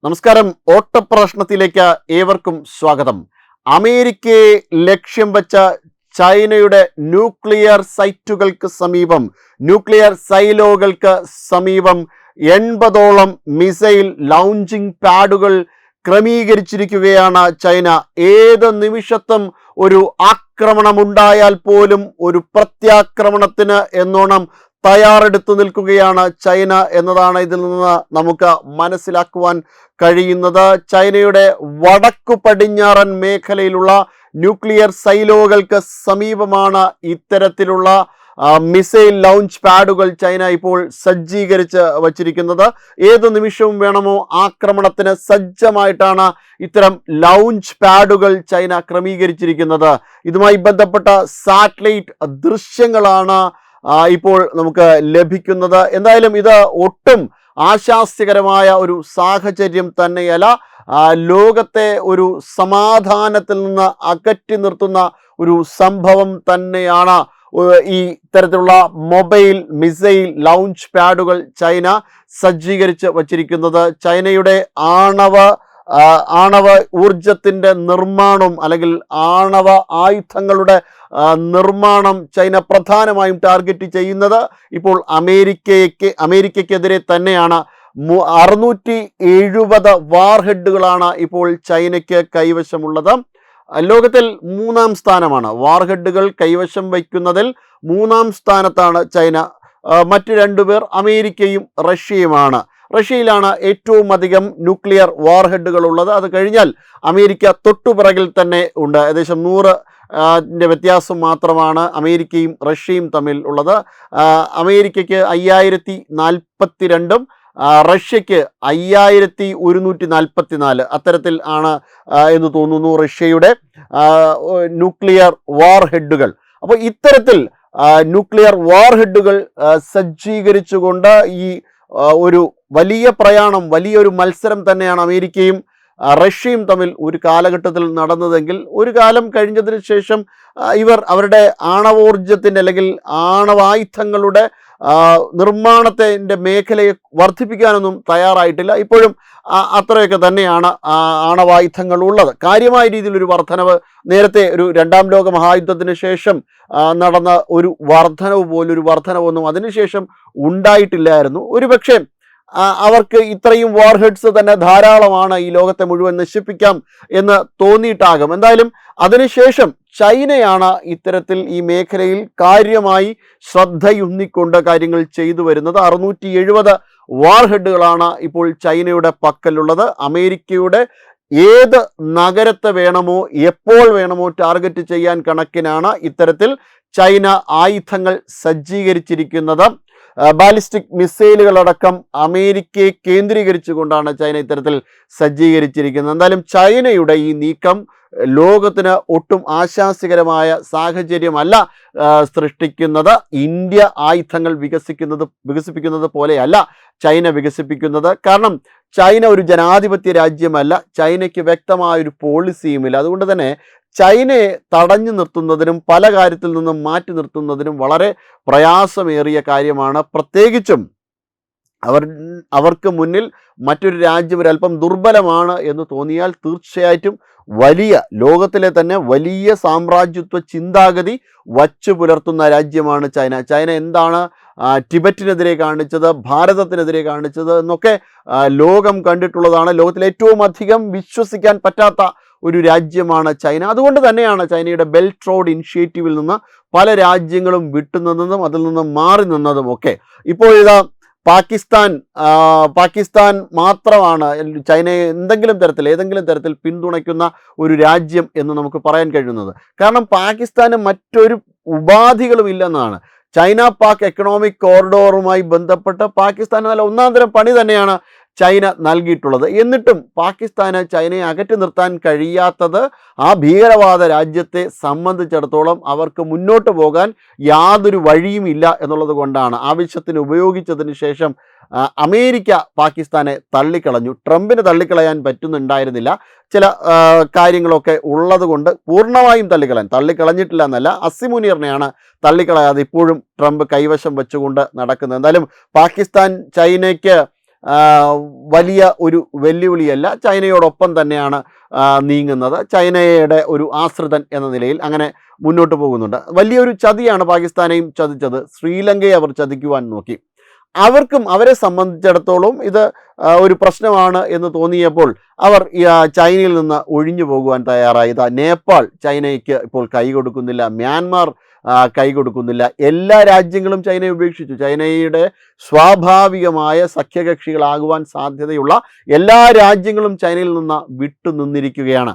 നമസ്കാരം. ഓട്ടപ്രശ്നത്തിലേക്ക് ഏവർക്കും സ്വാഗതം. അമേരിക്കയെ ലക്ഷ്യം വെച്ച ചൈനയുടെ ന്യൂക്ലിയർ സൈറ്റുകൾക്ക് സമീപം, ന്യൂക്ലിയർ സൈലോകൾക്ക് സമീപം 80ഓളം മിസൈൽ ലോഞ്ചിങ് പാഡുകൾ ക്രമീകരിച്ചിരിക്കുകയാണ് ചൈന. ഏത് നിമിഷത്തും ഒരു ആക്രമണമുണ്ടായാൽ പോലും ഒരു പ്രത്യാക്രമണത്തിന് എന്നോണം തയ്യാറെടുത്തു നിൽക്കുകയാണ് ചൈന എന്നതാണ് ഇതിൽ നിന്ന് നമുക്ക് മനസ്സിലാക്കുവാൻ കഴിയുന്നത്. ചൈനയുടെ വടക്കു പടിഞ്ഞാറൻ മേഖലയിലുള്ള ന്യൂക്ലിയർ സൈലോകൾക്ക് സമീപമാണ് ഇത്തരത്തിലുള്ള മിസൈൽ ലോഞ്ച് പാഡുകൾ ചൈന ഇപ്പോൾ സജ്ജീകരിച്ച് വച്ചിരിക്കുന്നത്. ഏത് നിമിഷവും വേണമോ ആക്രമണത്തിന് സജ്ജമായിട്ടാണ് ഇത്തരം ലോഞ്ച് പാഡുകൾ ചൈന ക്രമീകരിച്ചിരിക്കുന്നത്. ഇതുമായി ബന്ധപ്പെട്ട സാറ്റലൈറ്റ് ദൃശ്യങ്ങളാണ് ഇപ്പോൾ നമുക്ക് ലഭിക്കുന്നത്. എന്തായാലും ഇത് ഒട്ടും ആശാസ്യകരമായ ഒരു സാഹചര്യം തന്നെയല്ല. ലോകത്തെ ഒരു സമാധാനത്തിൽ നിന്ന് അകറ്റി നിർത്തുന്ന ഒരു സംഭവം തന്നെയാണ് ഈ തരത്തിലുള്ള മൊബൈൽ മിസൈൽ ലോഞ്ച് പാഡുകൾ ചൈന സജ്ജീകരിച്ച് വച്ചിരിക്കുന്നത്. ചൈനയുടെ ആണവ ഊർജത്തിൻ്റെ നിർമ്മാണം അല്ലെങ്കിൽ ആണവ ആയുധങ്ങളുടെ നിർമ്മാണം ചൈന പ്രധാനമായും ടാർഗറ്റ് ചെയ്യുന്നത് ഇപ്പോൾ അമേരിക്കയ്ക്കെതിരെ തന്നെയാണ്. 670 വാർഹെഡുകളാണ് ഇപ്പോൾ ചൈനയ്ക്ക് കൈവശമുള്ളത്. ലോകത്തിൽ 3-ാം സ്ഥാനമാണ്. വാർഹെഡുകൾ കൈവശം വയ്ക്കുന്നതിൽ 3-ാം സ്ഥാനത്താണ് ചൈന. മറ്റു 2 പേർ അമേരിക്കയും റഷ്യയുമാണ്. റഷ്യയിലാണ് ഏറ്റവും അധികം ന്യൂക്ലിയർ വാർഹെഡുകൾ ഉള്ളത്. അത് കഴിഞ്ഞാൽ അമേരിക്ക തൊട്ടുപിറകിൽ തന്നെ ഉണ്ട്. ഏകദേശം 100 വ്യത്യാസം മാത്രമാണ് അമേരിക്കയും റഷ്യയും തമ്മിൽ ഉള്ളത്. അമേരിക്കയ്ക്ക് 5042 റഷ്യയ്ക്ക് 5144 അത്തരത്തിൽ ആണ് എന്ന് തോന്നുന്നു റഷ്യയുടെ ന്യൂക്ലിയർ വാർഹെഡുകൾ. അപ്പോൾ ഇത്തരത്തിൽ ന്യൂക്ലിയർ വാർഹെഡുകൾ സജ്ജീകരിച്ചുകൊണ്ട് ഈ ഒരു വലിയ പ്രയാണം, വലിയൊരു മത്സരം തന്നെയാണ് അമേരിക്കയും റഷ്യയും തമ്മിൽ ഒരു കാലഘട്ടത്തിൽ നടന്നതെങ്കിൽ ഒരു കാലം കഴിഞ്ഞതിന് ശേഷം ഇവർ അവരുടെ ആണവോർജത്തിൻ്റെ അല്ലെങ്കിൽ ആണവായുധങ്ങളുടെ നിർമ്മാണത്തിൻ്റെ മേഖലയെ വർദ്ധിപ്പിക്കാനൊന്നും തയ്യാറായിട്ടില്ല. ഇപ്പോഴും അത്രയൊക്കെ തന്നെയാണ് ആണവായുധങ്ങൾ ഉള്ളത്. കാര്യമായ രീതിയിലൊരു വർധനവ് നേരത്തെ ഒരു 2-ാം ലോക മഹായുദ്ധത്തിന് ശേഷം നടന്ന ഒരു വർധനവൊന്നും അതിനുശേഷം ഉണ്ടായിട്ടില്ലായിരുന്നു. ഒരുപക്ഷെ അവർക്ക് ഇത്രയും വാർഹെഡ്സ് തന്നെ ധാരാളമാണ്, ഈ ലോകത്തെ മുഴുവൻ നശിപ്പിക്കാം എന്ന് തോന്നിയിട്ടാകും. എന്തായാലും അതിനുശേഷം ചൈനയാണ് ഇത്തരത്തിൽ ഈ മേഖലയിൽ കാര്യമായി ശ്രദ്ധയൂന്നിക്കൊണ്ട് കാര്യങ്ങൾ ചെയ്തു വരുന്നത്. 670 വാർഹെഡുകളാണ് ഇപ്പോൾ ചൈനയുടെ പക്കലുള്ളത്. അമേരിക്കയുടെ ഏത് നഗരത്തെ വേണമോ എപ്പോൾ വേണമോ ടാർഗറ്റ് ചെയ്യാൻ കണക്കിനാണ് ഇത്തരത്തിൽ ചൈന ആയുധങ്ങൾ സജ്ജീകരിച്ചിരിക്കുന്നത്. ബാലിസ്റ്റിക് മിസൈലുകളടക്കം അമേരിക്കയെ കേന്ദ്രീകരിച്ചുകൊണ്ടാണ് ചൈന ഇത്തരത്തിൽ സജ്ജീകരിച്ചിരിക്കുന്നത്. എന്തായാലും ചൈനയുടെ ഈ നീക്കം ലോകത്തിന് ഒട്ടും ആശാസ്യകരമായ സാഹചര്യമല്ല സൃഷ്ടിക്കുന്നത്. ഇന്ത്യ ആയുധങ്ങൾ വികസിപ്പിക്കുന്നത് പോലെയല്ല ചൈന വികസിപ്പിക്കുന്നത്. കാരണം ചൈന ഒരു ജനാധിപത്യ രാജ്യമല്ല, ചൈനയ്ക്ക് വ്യക്തമായൊരു പോളിസിയുമില്ല. അതുകൊണ്ട് തന്നെ ചൈനയെ തടഞ്ഞു നിർത്തുന്നതിനും പല കാര്യത്തിൽ നിന്നും മാറ്റി നിർത്തുന്നതിനും വളരെ പ്രയാസമേറിയ കാര്യമാണ്. പ്രത്യേകിച്ചും അവർക്ക് മുന്നിൽ മറ്റൊരു രാജ്യം ഒരല്പം ദുർബലമാണ് എന്ന് തോന്നിയാൽ തീർച്ചയായിട്ടും ലോകത്തിലെ തന്നെ വലിയ സാമ്രാജ്യത്വ ചിന്താഗതി വച്ചു പുലർത്തുന്ന രാജ്യമാണ് ചൈന. ചൈന എന്താണ് ടിബറ്റിനെതിരെ കാണിച്ചത്, ഭാരതത്തിനെതിരെ കാണിച്ചത് എന്നൊക്കെ ലോകം കണ്ടിട്ടുള്ളതാണ്. ലോകത്തിലെ ഏറ്റവും അധികം വിശ്വസിക്കാൻ പറ്റാത്ത ഒരു രാജ്യമാണ് ചൈന. അതുകൊണ്ട് തന്നെയാണ് ചൈനയുടെ ബെൽറ്റ് റോഡ് ഇനിഷ്യേറ്റീവിൽ നിന്ന് പല രാജ്യങ്ങളും വിട്ടുനിന്നതും അതിൽ നിന്ന് മാറി നിന്നതും ഒക്കെ. ഇപ്പോൾ ഇതാ പാകിസ്ഥാൻ മാത്രമാണ് ചൈനയെ ഏതെങ്കിലും തരത്തിൽ പിന്തുണയ്ക്കുന്ന ഒരു രാജ്യം എന്ന് നമുക്ക് പറയാൻ കഴിയുന്നത്. കാരണം പാകിസ്ഥാന് മറ്റൊരു ഉപാധികളും ഇല്ലെന്നാണ്. ചൈന പാക് എക്കണോമിക് കോറിഡോറുമായി ബന്ധപ്പെട്ട് പാകിസ്ഥാന് നല്ല ഒന്നാന്തരം പണി തന്നെയാണ് ചൈന നൽകിയിട്ടുള്ളത്. എന്നിട്ടും പാകിസ്ഥാന് ചൈനയെ അകറ്റി നിർത്താൻ കഴിയാത്തത് ആ ഭീകരവാദ രാജ്യത്തെ സംബന്ധിച്ചിടത്തോളം അവർക്ക് മുന്നോട്ട് പോകാൻ യാതൊരു വഴിയും ഇല്ല എന്നുള്ളത് കൊണ്ടാണ്. ആവശ്യത്തിന് ഉപയോഗിച്ചതിന് ശേഷം അമേരിക്ക പാകിസ്ഥാനെ തള്ളിക്കളഞ്ഞു. ട്രംപിന് തള്ളിക്കളയാൻ പറ്റുന്നുണ്ടായിരുന്നില്ല. ചില കാര്യങ്ങളൊക്കെ ഉള്ളത് കൊണ്ട് പൂർണ്ണമായും തള്ളിക്കളഞ്ഞിട്ടില്ല എന്നല്ല, അസിമുനീറിനെയാണ് തള്ളിക്കളയാതെ ഇപ്പോഴും ട്രംപ് കൈവശം വെച്ചുകൊണ്ട് നടക്കുന്നത്. എന്തായാലും പാകിസ്ഥാൻ ചൈനയ്ക്ക് ആ, വലിയ ഒരു വെല്ലുവിളിയല്ല. ചൈനയോടൊപ്പം തന്നെയാണ് നീങ്ങുന്നത്. ചൈനയുടെ ഒരു ആശ്രിതൻ എന്ന നിലയിൽ അങ്ങനെ മുന്നോട്ട് പോകുന്നുണ്ട്. വലിയൊരു ചതിയാണ് പാകിസ്ഥാനെയും ചതിച്ചത്. ശ്രീലങ്കയെ അവർ ചതിക്കുവാൻ നോക്കി. അവരെ സംബന്ധിച്ചിടത്തോളം ഇത് ഒരു പ്രശ്നമാണ് എന്ന് തോന്നിയപ്പോൾ അവർ ചൈനയിൽ നിന്ന് ഒഴിഞ്ഞു പോകുവാൻ തയ്യാറായി. നേപ്പാൾ ചൈനയ്ക്ക് ഇപ്പോൾ കൈ കൊടുക്കുന്നില്ല, മ്യാൻമാർ കൈ കൊടുക്കുന്നില്ല. എല്ലാ രാജ്യങ്ങളും ചൈനയെ ഉപേക്ഷിച്ചു. ചൈനയുടെ സ്വാഭാവികമായ സഖ്യകക്ഷികളാകുവാൻ സാധ്യതയുള്ള എല്ലാ രാജ്യങ്ങളും ചൈനയിൽ നിന്ന് വിട്ടുനിന്നിരിക്കുകയാണ്.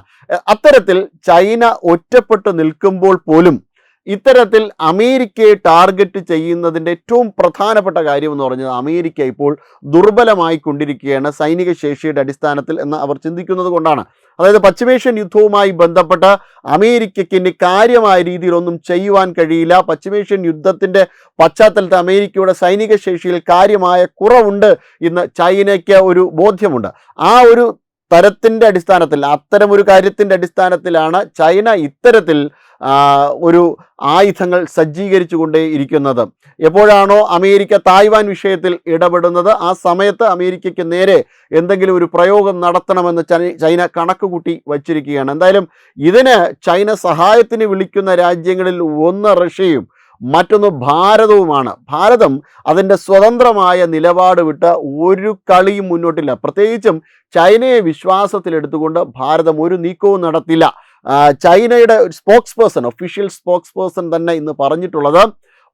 അത്തരത്തിൽ ചൈന ഒറ്റപ്പെട്ട് നിൽക്കുമ്പോൾ പോലും ഇത്തരത്തിൽ അമേരിക്കയെ ടാർഗറ്റ് ചെയ്യുന്നതിൻ്റെ ഏറ്റവും പ്രധാനപ്പെട്ട കാര്യം എന്ന് പറഞ്ഞത് അമേരിക്ക ഇപ്പോൾ ദുർബലമായി കൊണ്ടിരിക്കുകയാണ് സൈനിക ശേഷിയുടെ അടിസ്ഥാനത്തിൽ എന്ന് അവർ ചിന്തിക്കുന്നത് കൊണ്ടാണ്. അതായത് പശ്ചിമേഷ്യൻ യുദ്ധവുമായി ബന്ധപ്പെട്ട് അമേരിക്കയ്ക്ക് ഇനി കാര്യമായ രീതിയിലൊന്നും ചെയ്യുവാൻ കഴിയില്ല. പശ്ചിമേഷ്യൻ യുദ്ധത്തിൻ്റെ പശ്ചാത്തലത്തിൽ അമേരിക്കയുടെ സൈനിക ശേഷിയിൽ കാര്യമായ കുറവുണ്ട് എന്ന് ചൈനയ്ക്ക് ഒരു ബോധ്യമുണ്ട്. ആ ഒരു തരത്തിൻ്റെ അടിസ്ഥാനത്തിൽ, അത്തരമൊരു കാര്യത്തിൻ്റെ അടിസ്ഥാനത്തിലാണ് ചൈന ഇത്തരത്തിൽ ഒരു ആയുധങ്ങൾ സജ്ജീകരിച്ചു കൊണ്ടേ ഇരിക്കുന്നത്. എപ്പോഴാണോ അമേരിക്ക തായ്വാൻ വിഷയത്തിൽ ഇടപെടുന്നത്, ആ സമയത്ത് അമേരിക്കയ്ക്ക് നേരെ എന്തെങ്കിലും ഒരു പ്രയോഗം നടത്തണമെന്ന് ചൈന കണക്ക് കൂട്ടി വച്ചിരിക്കുകയാണ്. എന്തായാലും ഇതിന് ചൈന സഹായത്തിന് വിളിക്കുന്ന രാജ്യങ്ങളിൽ ഒന്ന് റഷ്യയും മറ്റൊന്ന് ഭാരതവുമാണ്. ഭാരതം അതിൻ്റെ സ്വതന്ത്രമായ നിലപാട് വിട്ട് ഒരു കളിയും മുന്നോട്ടില്ല. പ്രത്യേകിച്ചും ചൈനയെ വിശ്വാസത്തിലെടുത്തുകൊണ്ട് ഭാരതം ഒരു നീക്കവും നടത്തില്ല. ചൈനയുടെ ഒഫീഷ്യൽ സ്പോക്സ് പേഴ്സൺ തന്നെ ഇന്ന് പറഞ്ഞിട്ടുള്ളത്,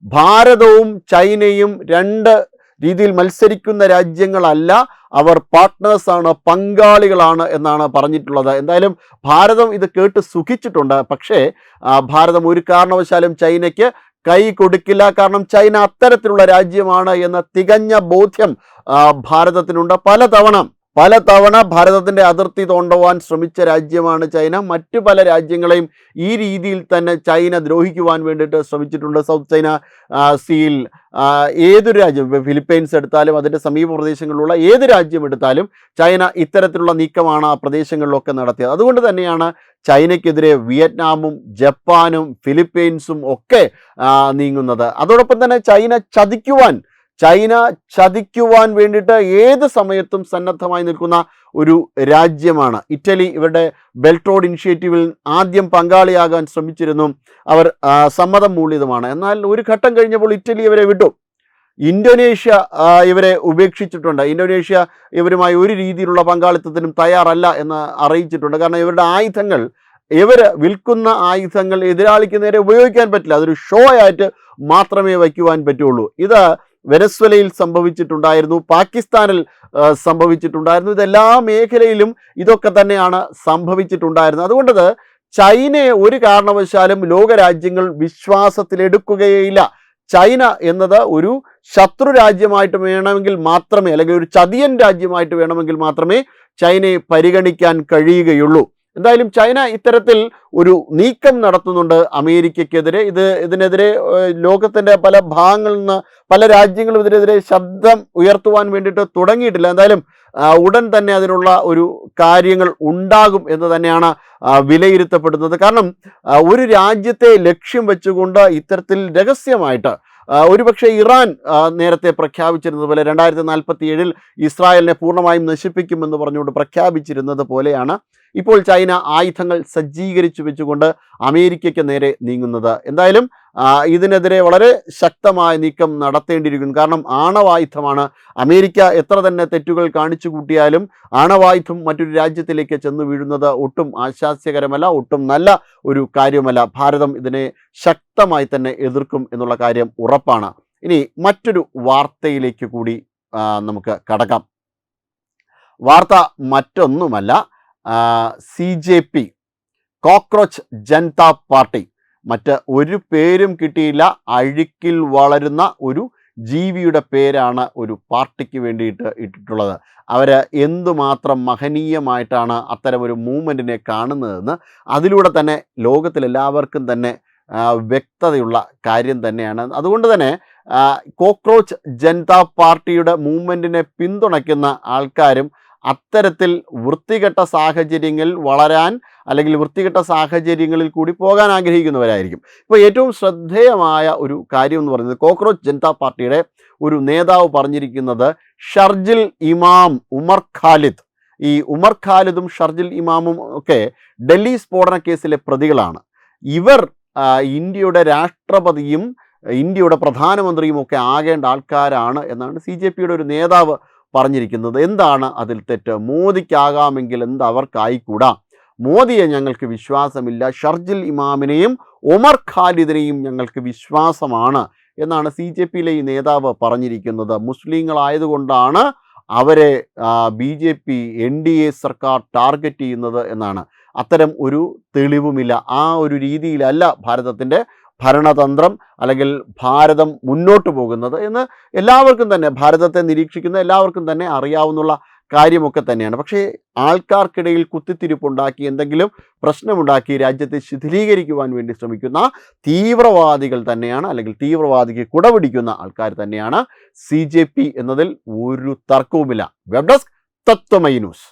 ഭാരതവും ചൈനയും രണ്ട് രീതിയിൽ മത്സരിക്കുന്ന രാജ്യങ്ങളല്ല, അവർ പാർട്ട്നേഴ്സാണ്, പങ്കാളികളാണ് എന്നാണ് പറഞ്ഞിട്ടുള്ളത്. എന്തായാലും ഭാരതം ഇത് കേട്ട് സുഖിച്ചിട്ടുണ്ട്. പക്ഷേ ഭാരതം ഒരു കാരണവശാലും ചൈനയ്ക്ക് കൈ കൊടുക്കില്ല. കാരണം ചൈന അത്തരത്തിലുള്ള രാജ്യമാണ് എന്ന തികഞ്ഞ ബോധ്യം ഭാരതത്തിനുണ്ട്. പലതവണ ഭാരതത്തിൻ്റെ അതിർത്തി തോണ്ടുവാൻ ശ്രമിച്ച രാജ്യമാണ് ചൈന. മറ്റു പല രാജ്യങ്ങളെയും ഈ രീതിയിൽ തന്നെ ചൈന ദ്രോഹിക്കുവാൻ വേണ്ടിയിട്ട് ശ്രമിച്ചിട്ടുണ്ട്. സൗത്ത് ചൈന സീൽ ഏതൊരു രാജ്യം, ഫിലിപ്പൈൻസ് എടുത്താലും അതിൻ്റെ സമീപ പ്രദേശങ്ങളിലുള്ള ഏത് രാജ്യം എടുത്താലും ചൈന ഇത്തരത്തിലുള്ള നീക്കമാണ് ആ പ്രദേശങ്ങളിലൊക്കെ നടത്തിയത്. അതുകൊണ്ട് തന്നെയാണ് ചൈനയ്ക്കെതിരെ വിയറ്റ്നാമും ജപ്പാനും ഫിലിപ്പൈൻസും ഒക്കെ നീങ്ങുന്നത്. അതോടൊപ്പം തന്നെ ചൈന ചതിക്കുവാൻ വേണ്ടിയിട്ട് ഏത് സമയത്തും സന്നദ്ധമായി നിൽക്കുന്ന ഒരു രാജ്യമാണ് ഇറ്റലി. ഇവരുടെ ബെൽറ്റ് റോഡ് ഇനിഷ്യേറ്റീവിൽ ആദ്യം പങ്കാളിയാകാൻ ശ്രമിച്ചിരുന്നു. അവർ സമ്മതം മൂളിയതുമാണ്. എന്നാൽ ഒരു ഘട്ടം കഴിഞ്ഞപ്പോൾ ഇറ്റലി ഇവരെ വിട്ടു. ഇന്തോനേഷ്യ ഇവരെ ഉപേക്ഷിച്ചിട്ടുണ്ട്. ഇന്തോനേഷ്യ ഇവരുമായി ഒരു രീതിയിലുള്ള പങ്കാളിത്തത്തിനും തയ്യാറല്ല എന്ന് അറിയിച്ചിട്ടുണ്ട്. കാരണം ഇവരുടെ ആയുധങ്ങൾ, ഇവർ വിൽക്കുന്ന ആയുധങ്ങൾ എതിരാളിക്ക് നേരെ ഉപയോഗിക്കാൻ പറ്റില്ല. അതൊരു ഷോ ആയിട്ട് മാത്രമേ വയ്ക്കുവാൻ പറ്റുള്ളൂ. ഇത് വെനസ്വലയിൽ സംഭവിച്ചിട്ടുണ്ടായിരുന്നു, പാകിസ്ഥാനിൽ സംഭവിച്ചിട്ടുണ്ടായിരുന്നു. ഇതെല്ലാ മേഖലയിലും ഇതൊക്കെ തന്നെയാണ് സംഭവിച്ചിട്ടുണ്ടായിരുന്നത്. അതുകൊണ്ട് ചൈനയെ ഒരു കാരണവശാലും ലോകരാജ്യങ്ങൾ വിശ്വാസത്തിലെടുക്കുകയില്ല. ചൈന എന്നത് ഒരു ശത്രു രാജ്യമായിട്ട് വേണമെങ്കിൽ മാത്രമേ, അല്ലെങ്കിൽ ഒരു ചതിയൻ രാജ്യമായിട്ട് വേണമെങ്കിൽ മാത്രമേ ചൈനയെ പരിഗണിക്കാൻ കഴിയുകയുള്ളൂ. എന്തായാലും ചൈന ഇത്തരത്തിൽ ഒരു നീക്കം നടത്തുന്നുണ്ട് അമേരിക്കയ്ക്കെതിരെ. ഇതിനെതിരെ ലോകത്തിൻ്റെ പല ഭാഗങ്ങളിൽ നിന്ന് പല രാജ്യങ്ങളും ഇതിനെതിരെ ശബ്ദം ഉയർത്തുവാൻ വേണ്ടിയിട്ട് തുടങ്ങിയിട്ടില്ല. എന്തായാലും ഉടൻ തന്നെ അതിനുള്ള ഒരു കാര്യങ്ങൾ ഉണ്ടാകും എന്ന് തന്നെയാണ് വിലയിരുത്തപ്പെടുന്നത്. കാരണം ഒരു രാജ്യത്തെ ലക്ഷ്യം വെച്ചുകൊണ്ട് ഇത്തരത്തിൽ രഹസ്യമായിട്ട് ഒരുപക്ഷെ ഇറാൻ നേരത്തെ പ്രഖ്യാപിച്ചിരുന്നത് പോലെ 2047 ഇസ്രായേലിനെ പൂർണ്ണമായും നശിപ്പിക്കുമെന്ന് പറഞ്ഞുകൊണ്ട് പ്രഖ്യാപിച്ചിരുന്നത് പോലെയാണ് ഇപ്പോൾ ചൈന ആയുധങ്ങൾ സജ്ജീകരിച്ചു വെച്ചുകൊണ്ട് അമേരിക്കയ്ക്ക് നേരെ നീങ്ങുന്നത്. എന്തായാലും ഇതിനെതിരെ വളരെ ശക്തമായ നീക്കം നടത്തേണ്ടിയിരിക്കുന്നു. കാരണം ആണവായുധമാണ്. അമേരിക്ക എത്ര തന്നെ തെറ്റുകൾ കാണിച്ചു കൂട്ടിയാലും ആണവായുധം മറ്റൊരു രാജ്യത്തിലേക്ക് ചെന്ന് വീഴുന്നത് ഒട്ടും ആശാസ്യകരമല്ല, ഒട്ടും നല്ല ഒരു കാര്യമല്ല. ഭാരതം ഇതിനെ ശക്തമായി തന്നെ എതിർക്കും എന്നുള്ള കാര്യം ഉറപ്പാണ്. ഇനി മറ്റൊരു വാർത്തയിലേക്ക് കൂടി നമുക്ക് കടക്കാം. വാർത്ത മറ്റൊന്നുമല്ല, CJP, കോക്രോച്ച് ജനതാ പാർട്ടി, മറ്റ് ഒരു പേരും കിട്ടിയില്ല, അഴുക്കിൽ വളരുന്ന ഒരു ജീവിയുടെ പേരാണ് ഒരു പാർട്ടിക്ക് വേണ്ടിയിട്ട് ഇട്ടിട്ടുള്ളത്. അവർ എന്തുമാത്രം മഹനീയമായിട്ടാണ് അത്തരമൊരു മൂവ്മെൻറ്റിനെ കാണുന്നതെന്ന് അതിലൂടെ തന്നെ ലോകത്തിലെല്ലാവർക്കും തന്നെ വ്യക്തതയുള്ള കാര്യം തന്നെയാണ്. അതുകൊണ്ട് തന്നെ കോക്രോച്ച് ജനതാ പാർട്ടിയുടെ മൂവ്മെൻറ്റിനെ പിന്തുണയ്ക്കുന്ന ആൾക്കാരും അത്തരത്തിൽ വൃത്തികെട്ട സാഹചര്യങ്ങളിൽ വളരാൻ അല്ലെങ്കിൽ വൃത്തികെട്ട സാഹചര്യങ്ങളിൽ കൂടി പോകാൻ ആഗ്രഹിക്കുന്നവരായിരിക്കും. ഇപ്പോൾ ഏറ്റവും ശ്രദ്ധേയമായ ഒരു കാര്യം എന്ന് പറയുന്നത് കോക്രോച്ച് ജനതാ പാർട്ടിയുടെ ഒരു നേതാവ് പറഞ്ഞിരിക്കുന്നത് ഷർജിൽ ഇമാം ഉമർ ഖാലിദ്, ഈ ഉമർ ഖാലിദും ഷർജിൽ ഇമാമും ഒക്കെ ഡൽഹി സ്ഫോടന കേസിലെ പ്രതികളാണ്. ഇവർ ഇന്ത്യയുടെ രാഷ്ട്രപതിയും ഇന്ത്യയുടെ പ്രധാനമന്ത്രിയും ഒക്കെ ആകേണ്ട ആൾക്കാരാണ് എന്നാണ് CJPയുടെ ഒരു നേതാവ് പറഞ്ഞിരിക്കുന്നത്. എന്താണ് അതിൽ തെറ്റ്? മോദിക്കാകാമെങ്കിൽ എന്ത് അവർക്കായിക്കൂടാ? മോദിയെ ഞങ്ങൾക്ക് വിശ്വാസമില്ല, ഷർജിൽ ഇമാമിനെയും ഉമർ ഖാലിദിനെയും ഞങ്ങൾക്ക് വിശ്വാസമാണ് എന്നാണ് CJPയിലെ ഈ നേതാവ് പറഞ്ഞിരിക്കുന്നത്. മുസ്ലിങ്ങളായതുകൊണ്ടാണ് അവരെ BJP NDA സർക്കാർ ടാർഗറ്റ് ചെയ്യുന്നത് എന്നാണ്. അത്തരം ഒരു തെളിവുമില്ല. ആ ഒരു രീതിയിലല്ല ഭാരതത്തിൻ്റെ ഭരണതന്ത്രം അല്ലെങ്കിൽ ഭാരതം മുന്നോട്ട് പോകുന്നത് എന്ന് എല്ലാവർക്കും തന്നെ, ഭാരതത്തെ നിരീക്ഷിക്കുന്ന എല്ലാവർക്കും തന്നെ അറിയാവുന്ന കാര്യമൊക്കെ തന്നെയാണ്. പക്ഷേ ആൾക്കാർക്കിടയിൽ കുത്തിത്തിരിപ്പുണ്ടാക്കി എന്തെങ്കിലും പ്രശ്നമുണ്ടാക്കി രാജ്യത്തെ ശിഥിലീകരിക്കുവാൻ വേണ്ടി ശ്രമിക്കുന്ന തീവ്രവാദികൾ തന്നെയാണ്, അല്ലെങ്കിൽ തീവ്രവാദിക്ക് കുടപിടിക്കുന്ന ആൾക്കാർ തന്നെയാണ് CJP എന്നതിൽ ഒരു തർക്കവുമില്ല. Web desk Tatwamayi news.